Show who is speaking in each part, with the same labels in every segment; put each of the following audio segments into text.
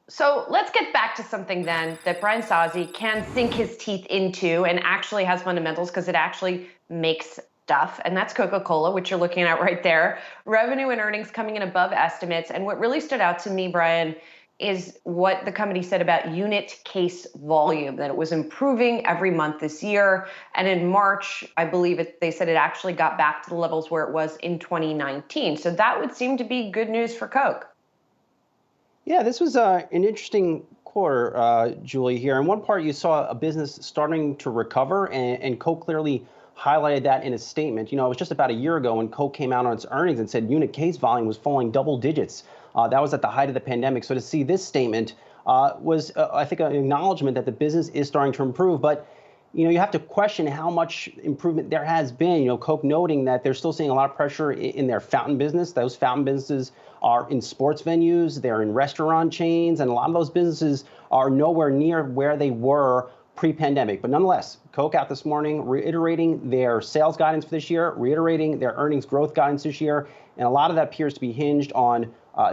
Speaker 1: So let's get back to something then that Brian Sozzi can sink his teeth into and actually has fundamentals because it actually makes stuff. And that's Coca Cola, which you're looking at right there. Revenue and earnings coming in above estimates. And what really stood out to me, Brian, is what the company said about unit case volume, that it was improving every month this year. And in March, I believe they said it actually got back to the levels where it was in 2019. So that would seem to be good news for Coke.
Speaker 2: Yeah, this was an interesting quarter, Julie, here. In one part, you saw a business starting to recover, and Coke clearly highlighted that in a statement. It was just about a year ago when Coke came out on its earnings and said unit case volume was falling double digits. That was at the height of the pandemic. So to see this statement was, I think, an acknowledgement that the business is starting to improve. But you have to question how much improvement there has been. Coke noting that they're still seeing a lot of pressure in their fountain business. Those fountain businesses are in sports venues, they're in restaurant chains, and a lot of those businesses are nowhere near where they were pre-pandemic. But nonetheless, Coke out this morning reiterating their sales guidance for this year, reiterating their earnings growth guidance this year, and a lot of that appears to be hinged on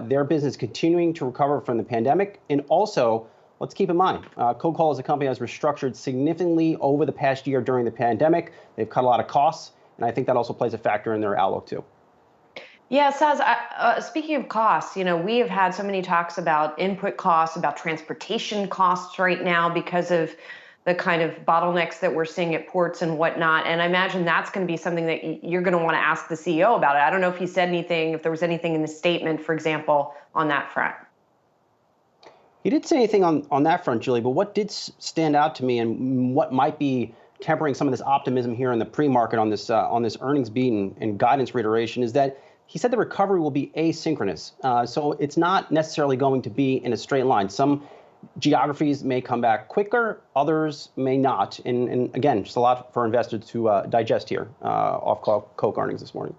Speaker 2: their business continuing to recover from the pandemic. And also, let's keep in mind, Coca-Cola as a company has restructured significantly over the past year during the pandemic. They've cut a lot of costs, and I think that also plays a factor in their outlook too.
Speaker 1: Yeah, Saz, speaking of costs, we have had so many talks about input costs, about transportation costs right now because of the kind of bottlenecks that we're seeing at ports and whatnot. And I imagine that's going to be something that you're going to want to ask the CEO about it. I don't know if he said anything, if there was anything in the statement, for example, on that front.
Speaker 2: He didn't say anything on that front, Julie, but what did stand out to me and what might be tempering some of this optimism here in the pre-market on this earnings beat and guidance reiteration is that he said the recovery will be asynchronous. So it's not necessarily going to be in a straight line. Some geographies may come back quicker, others may not. And again, just a lot for investors to digest here off Coke earnings this morning.